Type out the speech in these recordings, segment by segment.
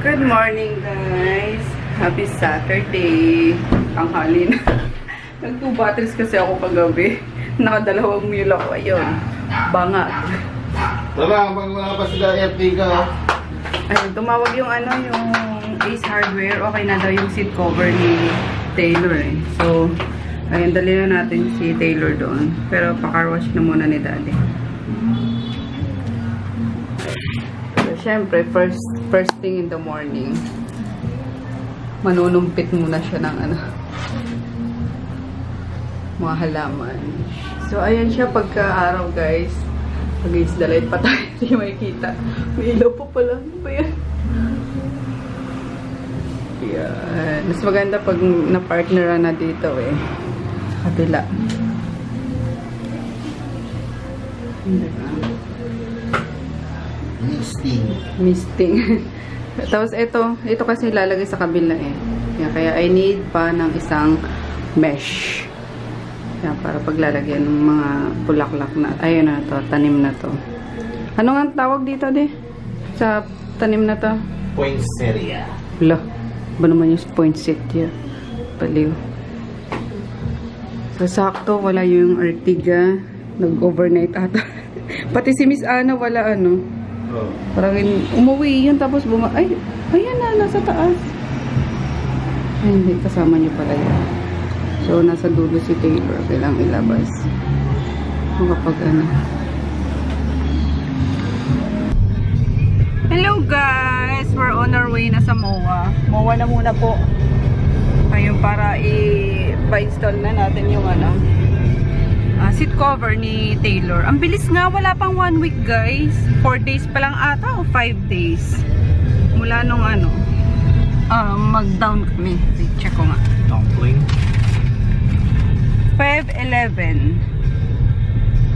Good morning, guys. Happy Saturday. Tanghali na. Nag-2 batteries kasi ako kagabi. Nakadalawang meal ako. Ayun. Bangat. Tara, pag wala pa sila FT ka. Ayun, tumawag yung yung Ace Hardware. Okay na daw yung seat cover ni Taylor eh. So, ayun, dali na natin si Taylor doon. Pero pa-car wash na muna ni Daddy. So, syempre, first thing in the morning, manunumpit muna siya ng mga halaman. So, ayan siya pagka-araw, guys. Pag-is the light pa tayo, hindi makikita. May ilaw pa pala. Ano ba yan? Yan. Mas maganda pag na-partneran na dito eh. Sa kabila. Misting. Tapos ito kasi lalagay sa kabila eh. Yan, kaya I need pa ng isang mesh. Yan, para paglalagyan ng mga bulaklak na. Ayun na to, tanim na to. Ano nga tawag dito di? Sa tanim na to? Poinsettia. Wala. Ba naman yung poinsettia? Baliw. So, sakto. Wala yung Artiga. Nag-overnight ata. Pati si Miss Ana wala Oh. Parang umuwi yun tapos ay, ayan na, nasa taas. Ay, hindi. Kasama niyo pala yun. So, nasa dulo si Taylor. Kailangang ilabas. Kapag Hello guys! We're on our way na sa MOA. MOA na muna po. Ayun, para i-install na natin yung seat cover ni Taylor. Ang bilis nga, wala pang 1 week guys. 4 days pa lang ata o 5 days. Mula nung mag-down kami. Check ko nga. Dumpling. 5/11.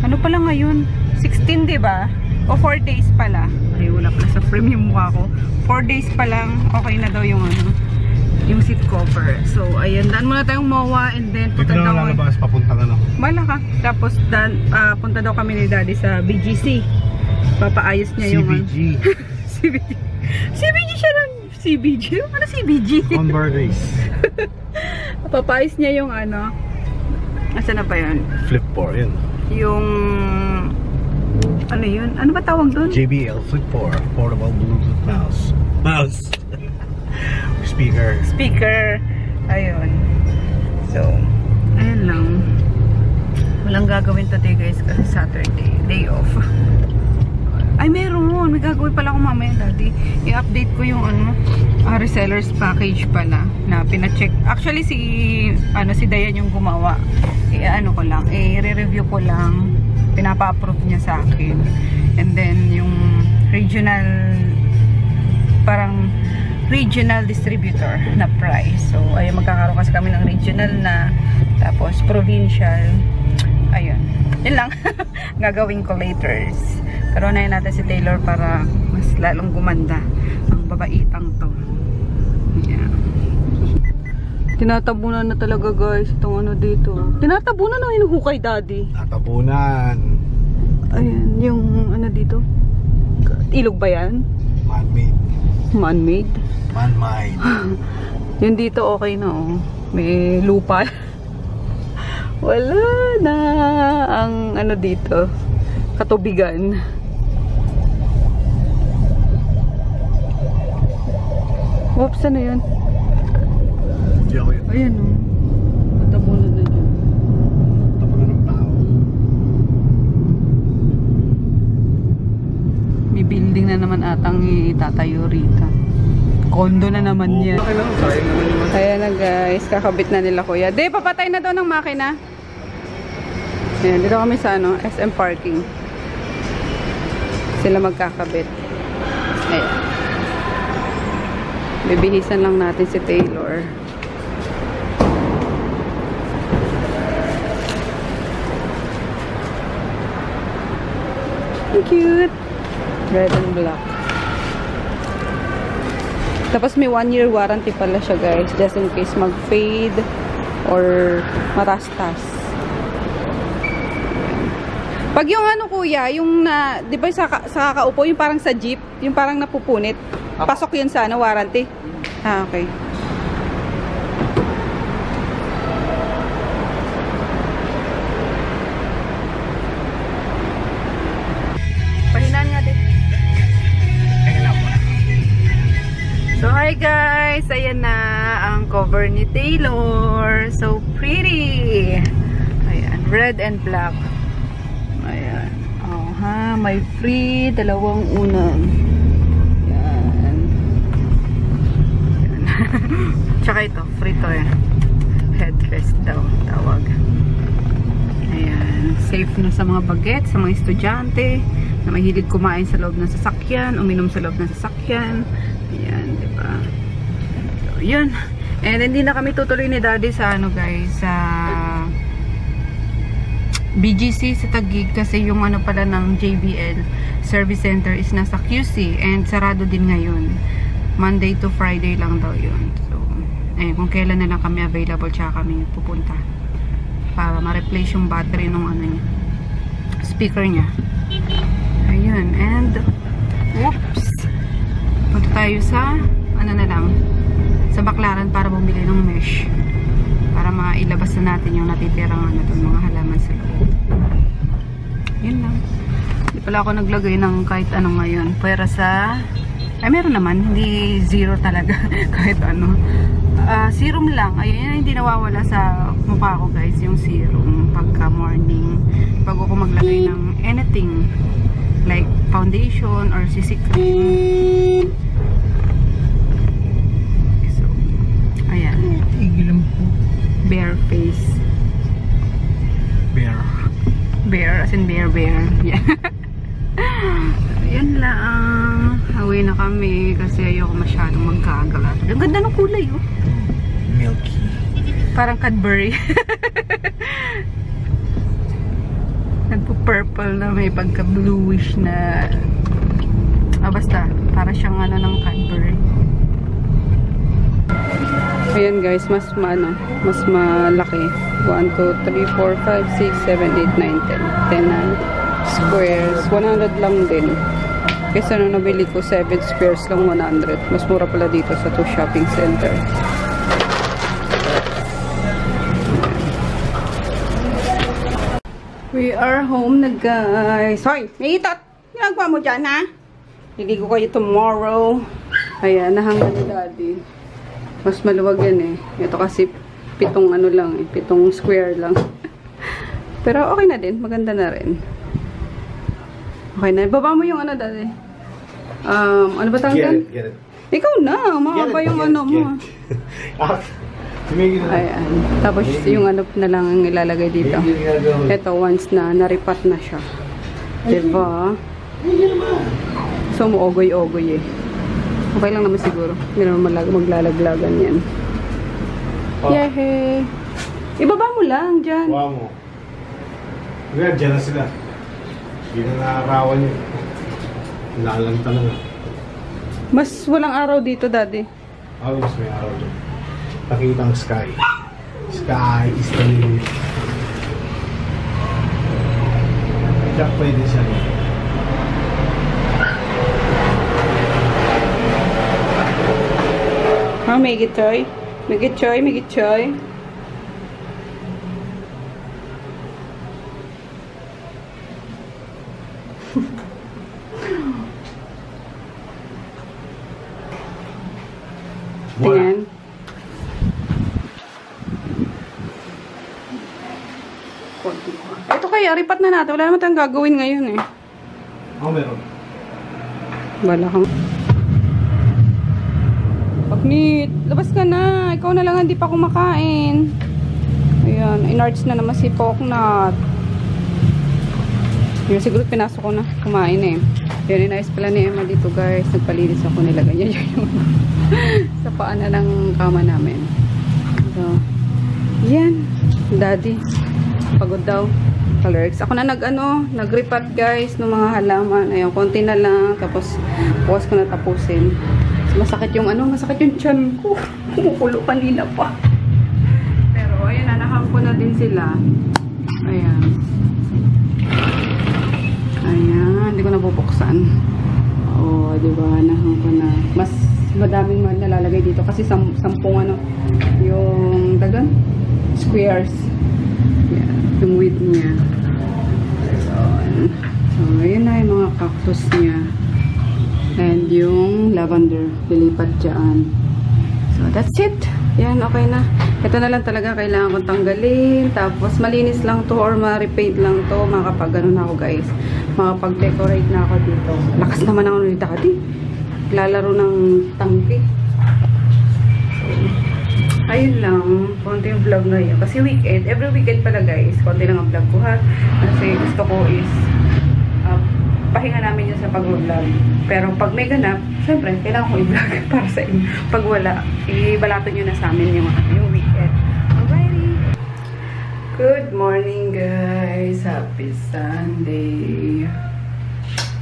Ano pala ngayon? 16, diba? O 4 days pala. Ay, wala pala sa frame yung mukha ko. 4 days pa lang, okay na daw yung yung seat cover. So, ayun. Daan muna tayong MOA and then punta daw. Dito na lalabas papunta ka na. Bala ka. Tapos, punta daw kami ni Daddy sa BGC. Papaayos niya yung CBG. CBG. CBG siya ng CBG? Ano CBG? Convergence. Papaayos niya yung asa na ba yun? Flip 4, yun. Yung ano yun? Ano ba tawag doon? JBL Flip 4. Portable Bluetooth mouse. Speaker. Ayun. So, ayun lang. Walang gagawin today guys kasi Saturday. Day off. Ay, meron. May gagawin pala ako mamaya, Daddy. I-update ko yung resellers package pala na pina-check. Actually, si Dayan yung gumawa. Ko lang. I-review ko lang. Pinapa-approve niya sa akin. And then, yung regional distributor na price. So, ayun, magkakaroon kasi kami ng regional na, tapos provincial. Ayun. Yun lang. Gagawin ko later. Pero unahin natin si Taylor para mas lalong gumanda ang babaitang to. Yeah. Tinatabunan na talaga guys itong dito. Tinatabunan o hinuhukay, Daddy? Tatabunan. Ayan, yung dito. Ilog ba yan? Man-made. Man-made? Man-made. Yung dito okay na oh. May lupa. Wala na ang dito. Katubigan. Oops, ano yun? Hindi ako yun. Ayan o. Matabunan na dyan. Tabunan ng tao. May building na naman atang itatayo rito. Kondo na naman yan. Ayan na guys. Kakabit na nila kuya. De, papatay na daw ng makina. Ayan, dito kami sa SM parking. Sila magkakabit. Ayan. Bibihisan lang natin si Taylor. Ang cute. Red and black. Tapos may 1-year warranty pala siya guys. Just in case mag-fade or matastas. Pag yung kuya, yung di ba sa kakaupo, yung parang sa jeep, yung parang napupunit. Pasok yun sa ano, warranty? Ah, okay. Pahinaan nga din. So, hi guys! Ayan na ang cover ni Taylor. So pretty! Ayan, red and black. Ayan. Oh, ha, may free, dalawang unan. Ayan. Ayan. Tsaka ito, free to eh. Headrest daw, tawag. Ayan. Safe na sa mga baget, sa mga estudyante na mahilig kumain sa loob ng sasakyan, uminom sa loob ng sasakyan. Ayan, diba? So, yun. And hindi na kami tutuloy ni Daddy sa ano guys, sa BGC sa Taguig kasi yung ano pala ng JBL Service Center is nasa QC and sarado din ngayon. Monday to Friday lang daw yun. So, eh, kung kailan na lang kami available tsaka kami pupunta para ma-replace yung battery ng ano niya, speaker niya. Ayun, and whoops! Punta tayo sa ano na lang, sa Baclaran para bumili ng mesh para mailabas na natin yung natitirang ano doon, mga halaman sa loob. Yun lang. Hindi pala ako naglagay ng kahit ano ngayon, pwera sa ay meron naman, hindi zero talaga kahit ano. Serum lang, ayun, hindi nawawala sa mukha ko guys, yung serum pagka morning bago ko maglagay ng anything like foundation or CC cream. So, ayan. Igilan po. Bare face. Bear. Bear, as in bear. Yeah. Yan lang. Away na kami kasi ayoko masyadong magkagalat. Ang ganda ng kulay, oh. Milky. Parang Cadbury. Nagpo-purple na may pagka-bluish na basta, para siyang ano ng Cadbury. Ayan guys, mas malaki. 1, 2, 3, 4, 5, 6, 7, 8, 9, 10. 10 na squares. 100 lang din. Kesa nung nabili ko 7 squares lang 100. Mas mura pala dito sa 2 shopping center. We are home na guys. Hoy, may itot! Ginagawa mo dyan ha? Liligo kayo tomorrow. Ayan, nahanggan ni Daddy. Mas maluwag yan eh. Ito kasi 7 ano lang eh. 7 square lang. Pero okay na din. Maganda na rin. Okay na. Baba mo yung ano Daddy. Ano ba tanggal? Get it. Ikaw na. Mahaba yung ano mo. Ayan. Tapos yung ano na lang ang ilalagay dito. Ito once na naripat na siya. Diba? So muogoy-ogoy eh. Okay lang naman siguro. Hindi naman maglalaglagan yan. Yehey! Ibaba mo lang dyan. Wow mo. Ngayon, dyan na sila. Hindi na nakarawan yun. Lalang talaga. Mas walang araw dito, Daddy. Mas may araw dyan. Nakikita ang sky. Sky is the limit. Kaya pwede siya rin. May gitoy. May gitoy, may gitoy. Tingnan. Ito kaya, ripat na natin. Wala naman tayong gagawin ngayon eh. Meron. Wala kang... Pagnit, labas ka na. Ikaw na lang hindi pa kumakain. Ayan, inarts na naman si Poknat. Yun, siguro pinasok ko na. Kumain eh. Yun, inayos pala ni Emma dito guys. Nagpalinis ako nila. Ganyan yun. Sa paan na ng kama namin. So, yan. Daddy. Pagod daw. Clerks. Ako na nag-repat guys ng mga halaman. Ayun, konti na lang. Tapos, bukas ko na tapusin. Masakit yung masakit yung tiyan ko. Kumukulo kanina pa. Pero, ayun, nanahang ko na din sila. Ayan. Ayan, hindi ko nabubuksan. Oh, di ba? Nahan ko na. Mas madaming nalalagay dito kasi sampung ano, yung dagan squares. Yeah, yung width niya. So, ayun na yung mga cactus niya. And yung lavender, lilipat dyan. So, that's it. Yan, okay na. Ito na lang talaga kailangan kong tanggalin. Tapos, malinis lang to or ma-repaint lang to. Makapag ano na ako, guys. Makapag-decorate na ako dito. Lakas naman ako nito dati. Lalaro ng tangke. So, ayun lang. Konti yung vlog ngayon. Kasi weekend. Every weekend pala, guys. Konti lang ang vlog ko, ha. Kasi gusto ko is pahinga namin yun sa pag-vlog. Pero pag may ganap, syempre, kailangan ko i-vlog para sa inyo. Pag wala, ibalato nyo na sa amin yung weekend. Alrighty! Good morning, guys! Happy Sunday!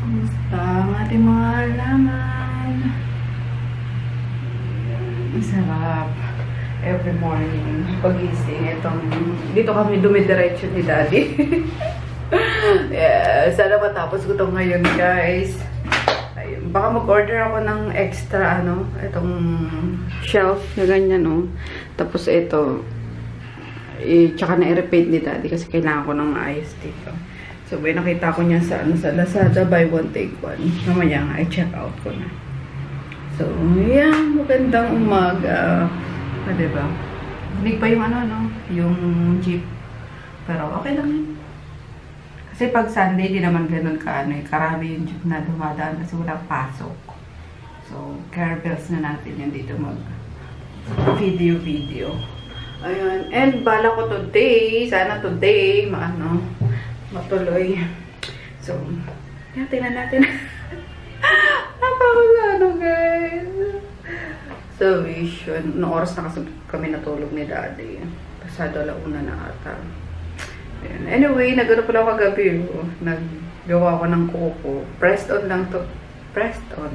Kumusta ang ating mga halaman? Ang sarap. Every morning, pag-gising, dito kami dumidiretso ni Daddy. Yeah, sana matapos ko ito ngayon, guys. Ayun, baka mag-order ako ng extra, ano, itong shelf na ganyan, no. Tapos ito, tsaka na i-repaint ni Daddy kasi kailangan ko ng maayos dito. So, nakita ko niya sa Lazada, buy one, take one. Mamaya nga, i-check out ko na. So, yeah, magandang umaga. Diba? Hindi pa yung ano, yung jeep. Pero okay lang yun. Kasi pag Sunday, di naman ganun karami yung jeep na dumadaan kasi walang pasok. So, caravels na natin yan dito mag-video. Ayun. And bala ko today, sana today, matuloy. So, yan, tingnan natin. Napakagano, guys. So, vision. Noong oras na kasi kami natulog ni Daddy. Pasado 1:00 na ata. Anyway, nagano pala ako kagabi. Naggawa ko ng kuko. Pressed on lang to. Pressed on.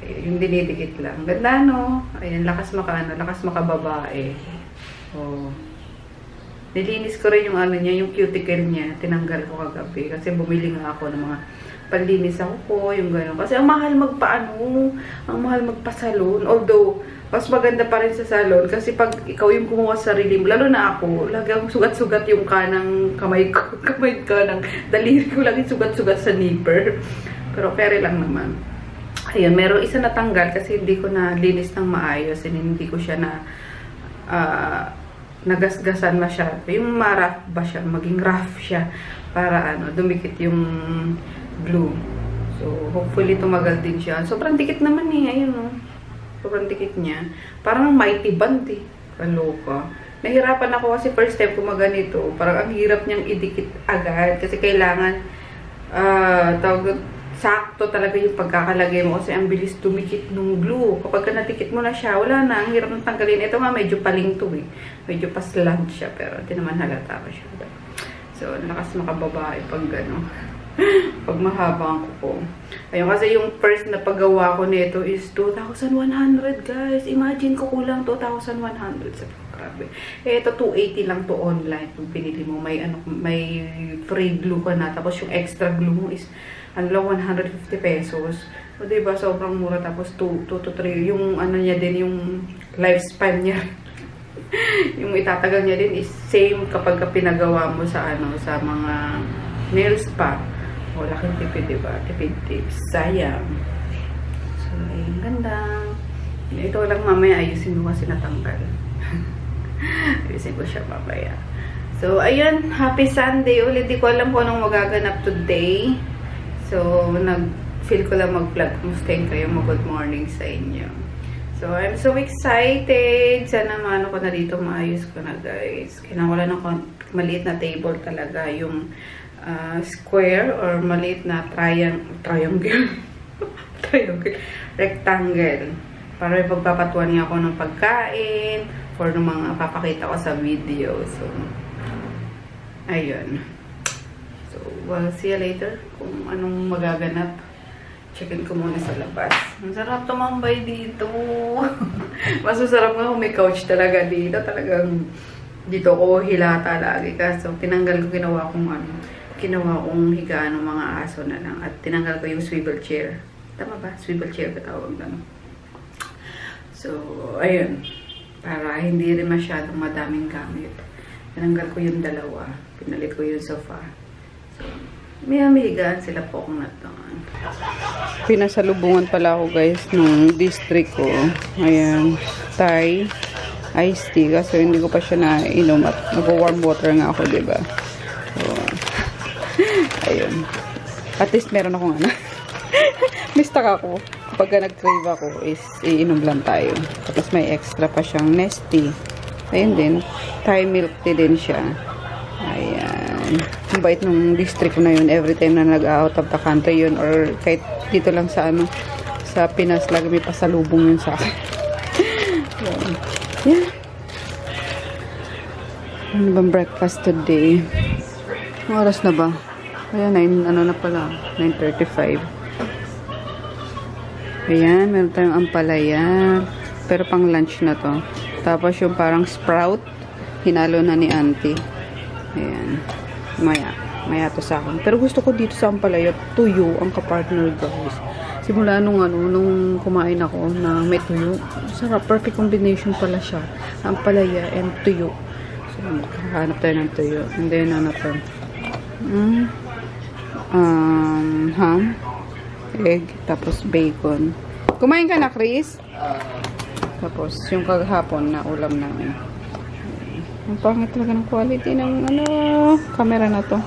Yung dinidikit lang. Ganda, no? Ayan, lakas makababae. Oh. Nilinis ko rin yung ano niya, yung cuticle niya. Tinanggal ko kagabi. Kasi bumili nga ako ng mga panlinis ako, yung gano'n. Kasi ang mahal ang mahal magpa-salon. Although, mas maganda pa rin sa salon. Kasi pag ikaw yung kumuha sa sarili mo, lalo na ako, lagang sugat-sugat yung kanang kamay ko. Kamay ko ng daliri ko lang yung sugat-sugat sa nipper. Pero pere lang naman. Ayun, meron isa natanggal kasi hindi ko na linis ng maayos. And hindi ko siya na nagasgasan masyado. Yung ma-rough ba siya, maging rough siya para dumikit yung glue. So, hopefully tumagal din siya. Sobrang dikit naman ayun, no? Sobrang dikit niya. Parang mighty band, Kaloka. Nahirapan ako kasi first time ko maganito. Parang ang hirap niyang idikit agad. Kasi kailangan, sakto talaga yung pagkakalagay mo. Kasi ang bilis tumikit ng glue. Kapag nadikit mo na siya, wala na. Ang hirap ng tanggalin. Ito nga, medyo paling to, Medyo paslant siya. Pero hindi naman halata ko siya. So, lakas makababae pag gano'n. Pag mahaba ang kuko. Ayun, kasi yung first na paggawa ko nito is 2,100, guys. Imagine ko kulang 2,100. Grabe. Ito 280 lang to online. Kung pinili mo, may free glue ka na. Tapos yung extra glue mo is 150 pesos. So, diba? Sobrang mura. Tapos 2 to 3. Yung niya din, yung lifespan niya. Yung itatagal niya din is same kapag pinagawa mo sa sa mga nail spa. O, laking tipid, diba? Tipid tips. Sayang. So, ayun, ganda. Ito lang mamaya, ayusin mo kasi natanggal. Ayusin ko siya mamaya. So, ayun. Happy Sunday ulit. Di ko alam kung anong magaganap today. So, feel ko lang mag-vlog. Kumustahin kayo. Good morning sa inyo. So, I'm so excited. Sana ko na dito. Maayos ko na, guys. Kailangan ko lang ng maliit na table talaga. Yung square or maliit na triangle. Rectangle. Para ipagpapatuan niya ako ng pagkain or ng mga papakita ko sa video. So, ayun. So, we'll see you later kung anong magaganap. Checkin ko muna sa labas. Ang sarap tumambay dito. Mas masarap nga kung may couch talaga dito. Talagang dito ko hilata lagi. Kaso tinanggal ko, ginawa kong higaan ng mga aso na lang. At tinanggal ko yung swivel chair. Tama ba? Swivel chair ka tawag na. So, ayun. Para hindi rin masyadong madaming gamit. Tinanggal ko yung dalawa. Pinalit ko yung sofa. So, may amigaan sila po kung natungan. Pinasalubungan pala ako guys nung district ko. Ayan. Thai iced tea. Kasi hindi ko pa siya nainom at nag-warm water nga ako, diba? So, ayun. At least meron akong ano. Mistak ako. Kapag nag-crave ako is iinom lang tayo. Tapos may extra pa siyang nesty. Ayun din. Thai milk tea din siya. Ayan. Ang bait nung district ko na yun. Every time na nag-out of the country yun or kahit dito lang sa ano sa Pinas lagi may pasalubong yun sa akin. Yeah. Ano bang breakfast today? Ang oras na ba? Ayan, ano na pala? 9:35. Ayan, meron tayong ampalaya. Pero pang lunch na to. Tapos yung parang sprout, hinalo na ni auntie. Ayan. Maya to sa akin. Pero gusto ko dito sa ampalaya, tuyo ang kapartner guys. Simula nung kumain ako na may tuyo. Sarap, perfect combination pala siya. Ampalaya and tuyo. So, kakahanap tayo ng tuyo. And then, ano to? Ham. Egg, tapos bacon. Kumain ka na, Chris? Tapos, yung kaghapon na ulam namin. Ang pangit talaga ng quality ng camera na to.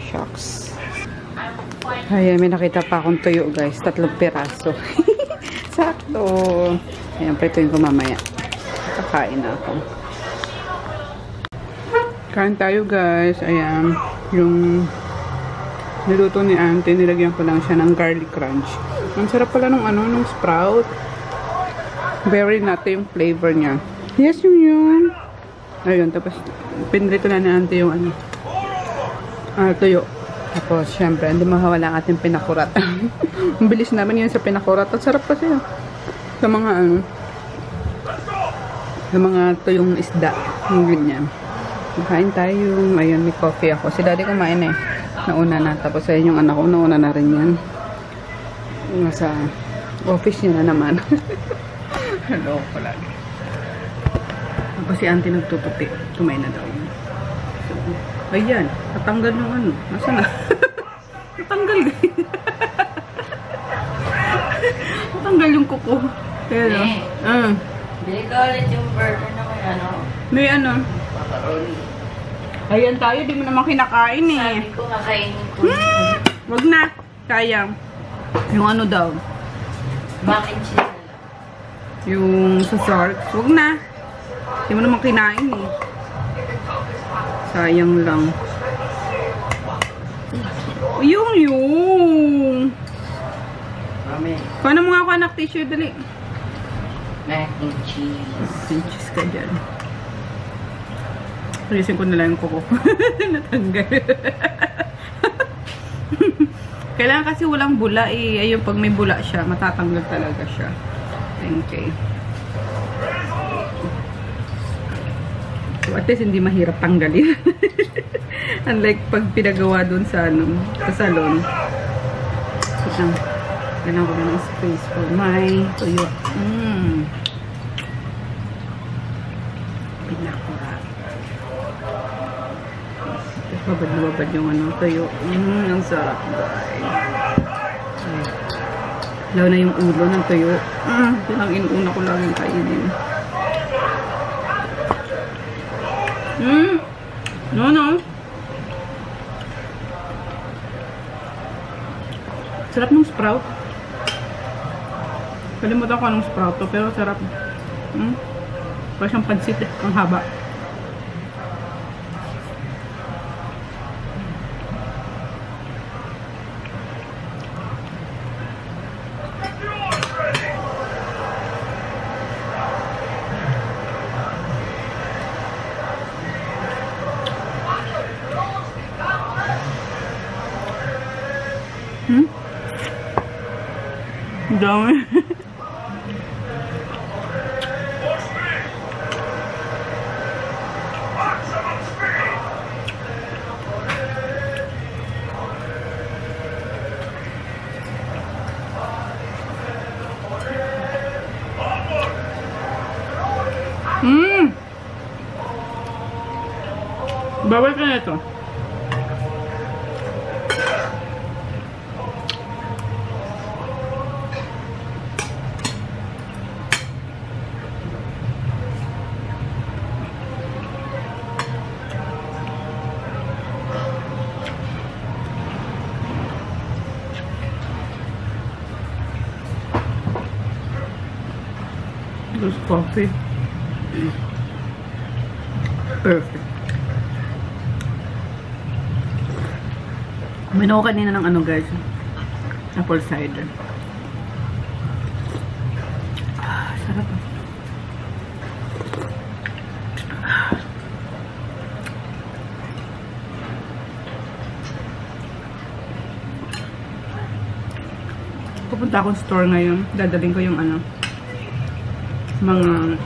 Shucks. Ayan, may nakita pa akong tuyo, guys. 3 piraso. Sakto. Ayan, prituin ko mamaya. Kakain na ako. Kain tayo, guys. Ayan, yung niluto ni auntie, nilagyan ko lang siya ng garlic crunch. Ang sarap pala nung sprout. Very nutty yung flavor niya. Yes, yun. Ayun, tapos pinrito na ni auntie yung tuyo. Tapos, syempre, hindi mawawala ang ating pinakurat. Ang bilis naman yun sa pinakurat. At sarap kasi sa mga tuyong isda. Yung ganyan. Kain tayo. Ayun, may coffee ako. Si daddy kumain eh. Nauna na. Tapos ayun yung anak ko, nauna na rin yan. Nasa office niya na naman. Hello ko lagi. Tapos si auntie nagtutupi. Kumain na daw. So, ayan. Natanggal yung ano. Nasaan na? Natanggal guys. Natanggal yung kuko. Pero, Bili ka ulit yung burger na may ano. may ano. Macaroni. Ayan tayo, di mo naman kinakain eh. Sabi ko kakainin ko. Wag na. Sayang. Yung ano daw. Mac and cheese na lang. Yung sa sharks. Wag na. Di mo naman kinain eh. Sayang lang. Yung. Mami. Paano mo nga ako anak tissue? Dali. Mac and cheese. Pinches ka dyan. Ayusin ko na lang yung kuko. Natanggal. Kailangan kasi walang bula eh. Ayun, pag may bula siya, matatanggal talaga siya. Okay. So, at least hindi mahirap tanggalin. Unlike pag pinagawa dun sa, sa salon. So, kailangan ko ng space for my tuyo. Pinakura. Tapos babad yung tuyo. Ang sarap guys. Law na yung ulo ng tuyo. Yun ang inuuna ko laging kainin. No. Sarap ng sprout. Kalimutan ko anong sprout to, pero sarap. Parang siyang pansit eh. Ang haba. Ang dami. Bawal ka na ito. This coffee. Perfect. Minuha kanina ng ano guys, apple cider. Sarap. Pupunta akong store ngayon. Dadaling ko yung ano, mga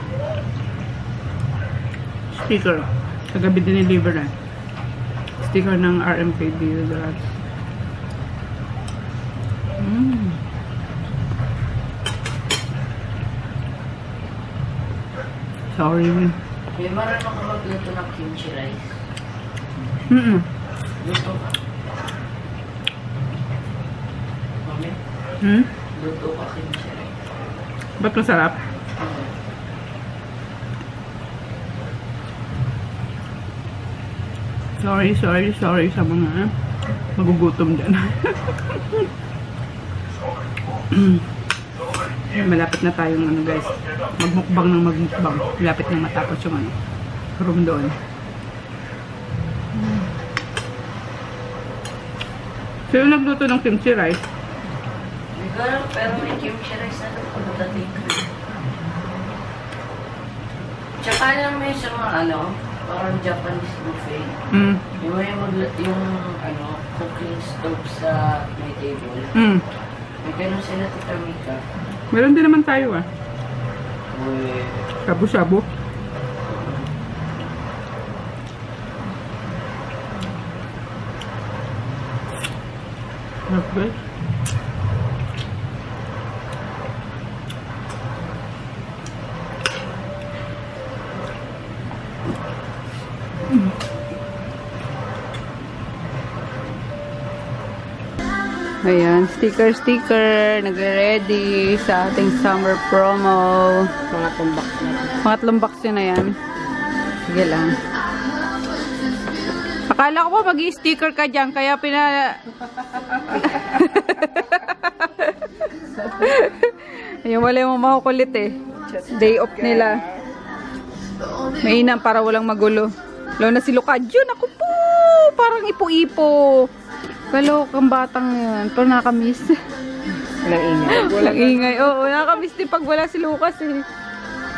sticker. Kagabi diniliver na. Sticker ng RMKB. Sorry. May marunong ka magluto ng kimchi rice. Luto ka. Mami? Luto ka kimchi rice. Ba't masarap? Sorry sa mga magugutom dyan. Malapit na tayong ano guys, magmukbang ng magmukbang. Malapit na matapos yung ano, room doon. So yung nagluto ng kimchi rice. Pero may kimchi rice na doon pagdating. Tsaka lang may isang ano, parang Japanese buffet. Yung may yung ano, cooking stove sa may table. May ganun sila Tita Mika. Meron din naman tayo ah. Uy. Shabu-shabu. Okay. Ayan, sticker. Nag-ready sa ating summer promo. Pangatlong box na. Pangatlong box yun na yan. Sige lang. Akala ko pa mag-i-sticker ka dyan, kaya Ayun, wala yung makukulit eh. Day off nila. Mainam para walang magulo. Lalo na si Lucadyo, naku po! Parang ipo-ipo. Pero kang batang yan, pero nakamiss. Walang ingay. Oo, nakamiss din pag wala si Lucas eh.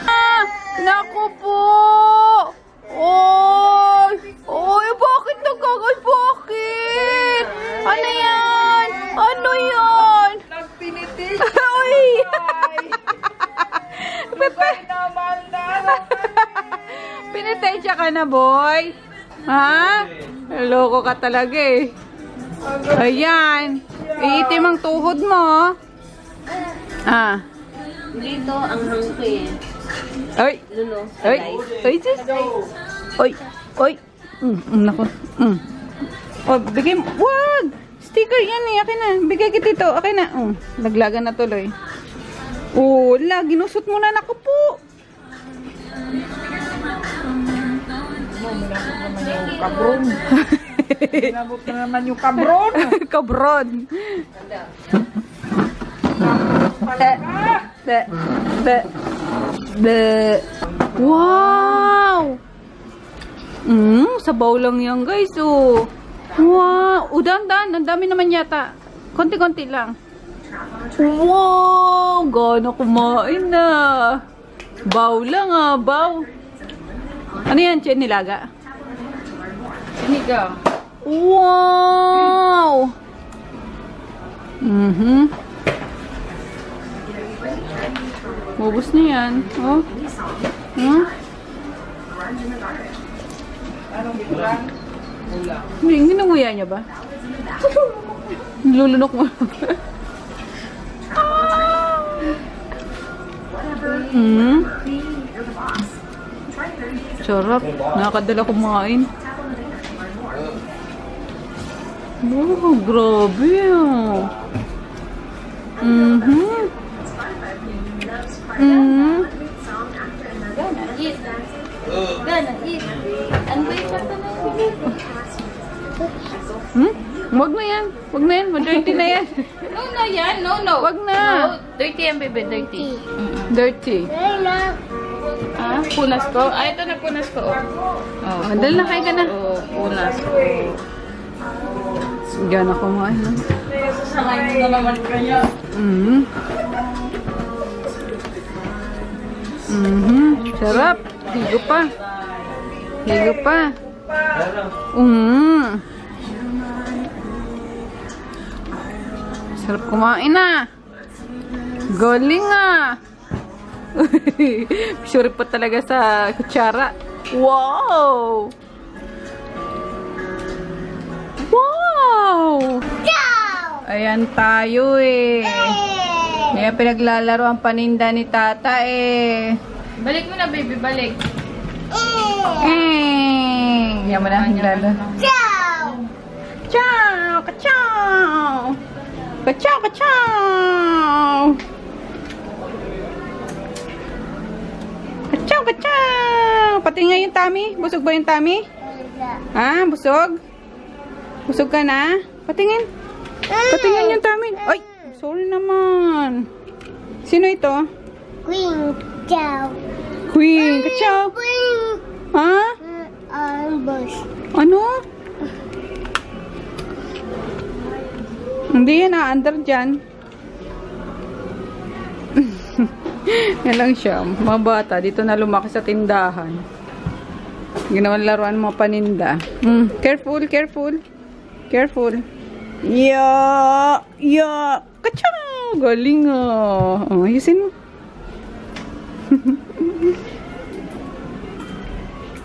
Ah! Naku po! Oy! Oy, bakit nagkagal? Bakit? Ano yan? Ano yan? Nagpinitis. Oy! Pepe! Pinitensya ka na, boy? Ha? Loko ka talaga eh. Ayan. Iitim ang tuhod mo. Ah. Dito ang hangke. Oy. Oy. Oy, sis. Oy. Oy. Naku. Oh, bigay mo. Wag! Sticker yan eh. Akin na. Bigay kita ito. Akin na. Laglagan na tuloy. Oh, ginusot mo na. Naku po. Kabron. Nabot na naman yung kabron. Kabron. Wow! Sabaw lang yan guys, oh. Wow! Dandan, ang dami naman yata. Konti-konti lang. Wow! Gana kumain na. Baw lang ah, baw. Ano yan, Chen nilaga? Sinigang. Wow! Bubos na yan. Oh. Huh? Anong bituran? Ulam. Ginanguya niya ba? Nilulunok mo. Sarap. Nakakadala kumain. Oh, grabe ah. Gana, eat. Ano ba yung pata na Wag na yan. Wag na yan. Dirty na yan. No, no, yan. No, no. Wag na. No, dirty yan, baby. Dirty. Dirty. Ah, punas ko? Ah, ito na punas ko. Oh, Dal na kain ka na. oh, punas ko. Gana kumain. Sasangay mo na naman kanya. Sarap. Higo pa. Higo pa. Sarap kumain na. Galing ah. Sure pa talaga sa kutsara. Wow! Wow! Ayan tayo eh. Kaya pinaglalaro ang paninda ni tata eh. Balik mo na, baby. Balik. Yan mo na. Lalo. Ciao! Ciao! Ka-ciao! Ka-ciao! Ka-ciao! Ka-ciao! Ka-ciao! Pati nga yung tummy. Busog ba yung tummy? Ha? Busog? Busog ka na? Patingin. Patingin yung tummy. Ay! Sorry naman. Sino ito? Queen Chow. Queen. Ka-ciao! Ha? Bush. Ano? Hindi yan under dyan. Yan lang siya. Mga bata, dito na lumaki sa tindahan. Ginawan laruan mga paninda. Careful, careful. Careful. Yeah! Yeah! Kachang! Galing ah. Oh, ayusin mo.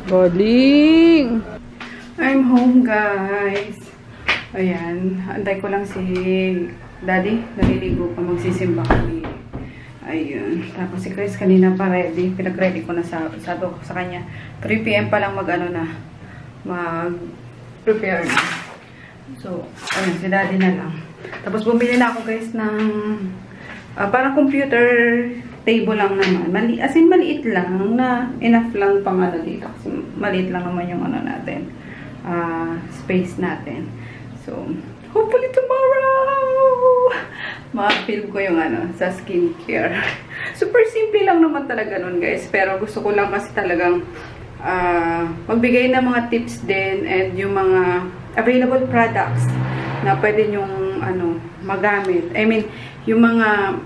Galing! I'm home, guys. Ayan. Antay ko lang si Daddy. Naliligo pa. Magsisimba kami. Ayun. Tapos si Chris kanina pa ready. Pinag-ready ko na sa kanya. 3 PM pa lang mag-prepare na. So, ayun. Si Daddy na lang. Tapos bumili na ako, guys, ng parang computer table lang naman. As in, maliit lang na enough lang pang ano dito. Kasi maliit lang naman yung ano natin. Space natin. So, hopefully tomorrow, ma-film ko yung ano, sa skincare. Super simple lang naman talaga nun, guys. Pero gusto ko lang kasi talagang magbigay ng mga tips din and yung mga available products na pwede nyong ano, magamit. I mean, yung mga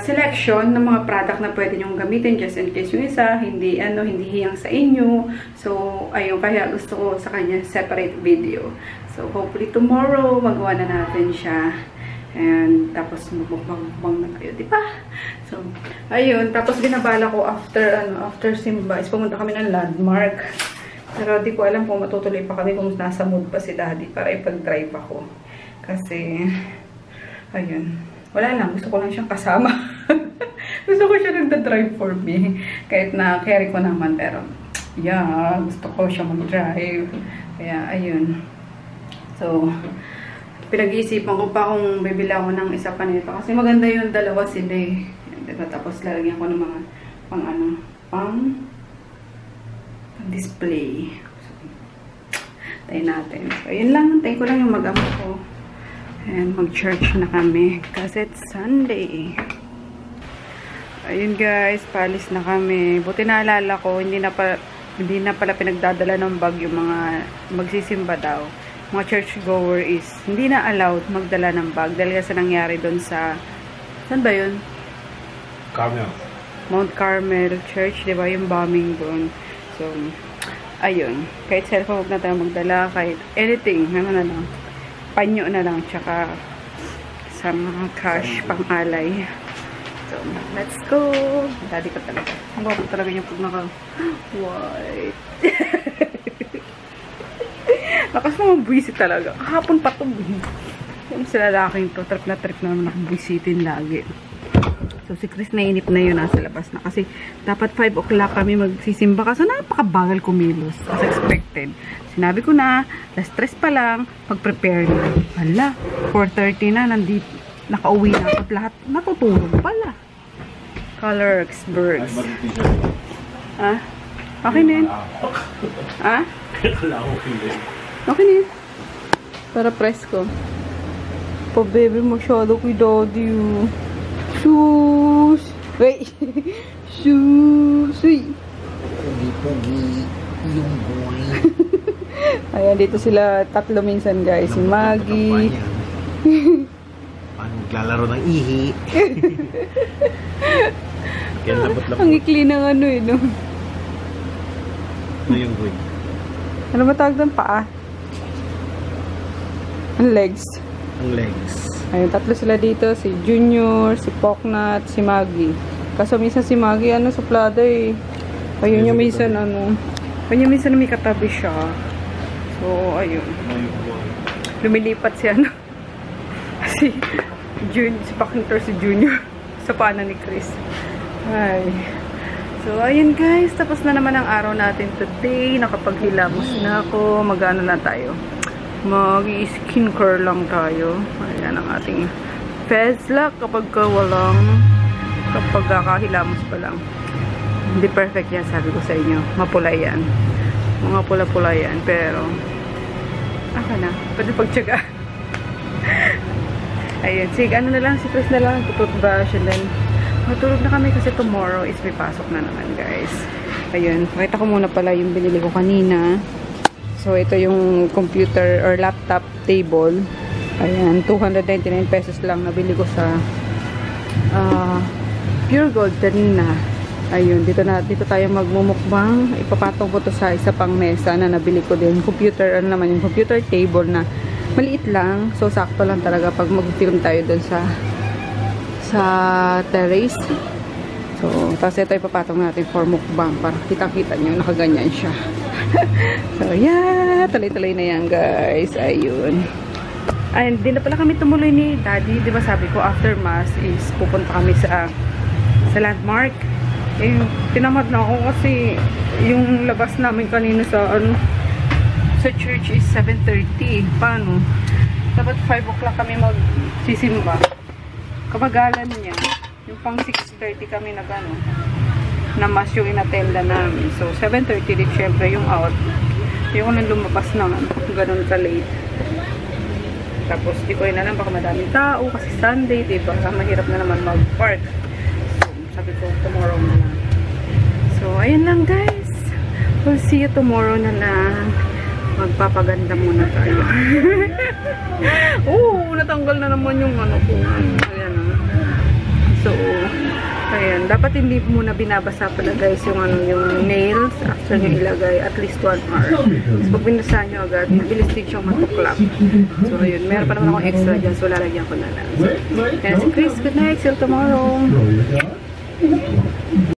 selection ng mga product na pwede nyong gamitin just in case yung isa hindi hiyang sa inyo. So ayun, kaya gusto ko sa kanya separate video. So hopefully tomorrow magawa na natin siya. And tapos magbang na kayo, di ba? So ayun, tapos binabala ko after simba is pumunta kami ng landmark. Pero di ko alam kung matutuloy pa kami, kung nasa mood pa si Daddy para ipag-drive ako. Kasi ayun, wala lang. Gusto ko lang siyang kasama. Gusto ko siya nagda-drive for me. Kahit na carry ko naman. Pero, yeah, gusto ko siya mag-drive. Kaya, ayun. So, pinag-iisipan ko pa kung bibili ako ng isa pa nito. Kasi maganda yung dalawa sila eh. Diba? Tapos, lalagyan ko ng mga pang display. So, tayo natin. So, ayun lang. Tayo ko lang yung mag-ama ko. And mag-church na kami kasi it's Sunday. Ayun guys, palis na kami. Buti naalala ko, hindi na pala pinagdadala ng bag yung mga magsisimba daw. Mga churchgoer is hindi na allowed magdala ng bag dahil sa nangyari doon sa, saan ba yun? Carmel. Mount Carmel Church, di ba? Yung bombing doon. So, ayun. Kahit cellphone, huwag na tayo magdala. Kahit anything, naman na lang. Panyo na lang, tsaka sa mga cash, pang-alay. So, let's go! Daddy ko talaga. Ang gwapo talaga yung pag naka-white. Lakas naman buwisit talaga. Kahapon pa ito. Yung sa lalaking to, trip na naman ako buwisitin lagi. So, si Chris nainip na yun, nasa labas na. Kasi, dapat 5 o'clock kami magsisimba. Kaso, napakabagal kumilos. As expected. Sinabi ko na, alas 3 pa lang, mag-prepare na. Hala, 4:30 na, nandito, nakauwi na ako at lahat. Natutulog pala. Colorsburgs. Ha? Okay na yun. Ha? Okay na yun. Para press ko. Pa baby, masyado kay daddy. Shoes. Wait. Shoes. Pogi yung boy. Ayan, dito sila tatlo minsan guys. Si Maggie. Paano maglalaro ng ihi? Kaya labot-labot. Ang ikli ng ano eh, no? Ano yung good? Ano ba tawag doon? Paa? Ang legs. Ang legs. Ayun, tatlo sila dito. Si Junior, si Poknat, si Maggie. Kaso minsan si Maggie, ano, suplada eh. Ayun yung minsan, ano. Ayun yung minsan may katabi siya. So, ayun. Lumilipat si ano. si Poknat si Junior. Sa pana ni Chris. Ay. So, ayun guys. Tapos na naman ang araw natin today. Nakapaghilamos na ako. Mag-ano na tayo. Mag-skincare lang tayo. Ayan ang ating face lock kapag kakahilamos pa lang. Hindi perfect yan, sabi ko sa inyo. Mapula yan. Mga pula-pula yan. Pero, aka na. Pwede pagtsaga. Ayun. Sige, ano na lang. Si Chris na lang. Tututbrush. And then, matulog na kami kasi tomorrow is may pasok na naman, guys. Ayun. Pakita ko muna pala yung binili ko kanina. So, ito yung computer or laptop table. Ayan, 299 pesos lang. Nabili ko sa Pure Gold kanina. Ayun, dito tayo magmumukbang. Ipapatong ko to sa isa pang mesa na nabili ko din. Computer, ano naman yung computer table na maliit lang. So, sakto lang talaga pag mag-film tayo dun sa terrace. So, tapos ito ipapatong natin for mukbang para kitang-kita nyo, nakaganyan siya. So, yeah, tuloy-tuloy na yan, guys. Ayun. Ayun, di na pala kami tumuloy ni Daddy. Di ba sabi ko, after mass is pupunta kami sa landmark. Eh, tinamad na ako kasi yung labas namin kanina sa church is 7:30. Paano? Dapat 5 o'clock kami magsisimba. Kabagalan niya. Yung pang 6:30 kami na mas yung inatenda namin. So, 7:30 din syempre yung out. Yung nang lumabas na ganun ka-late. Tapos, di ko yun alam, baka madaming tao kasi Sunday, diba? Mahirap na naman mag-park. So, sabi ko, tomorrow na lang. So, ayun lang guys. We'll see you tomorrow na lang. Magpapaganda muna tayo. Natanggal na naman yung ano ko. Ayan. So, ayan. Dapat hindi muna binabasa pala guys yung yung nails. After nyo ilagay at least 1 hour. Tapos pag binasa nyo agad, mabilis din siyang matuklap. So, ayun. Meron pa naman akong extra dyan. So, lalagyan ko na lang. So, ayan si Chris. Good night. See you tomorrow.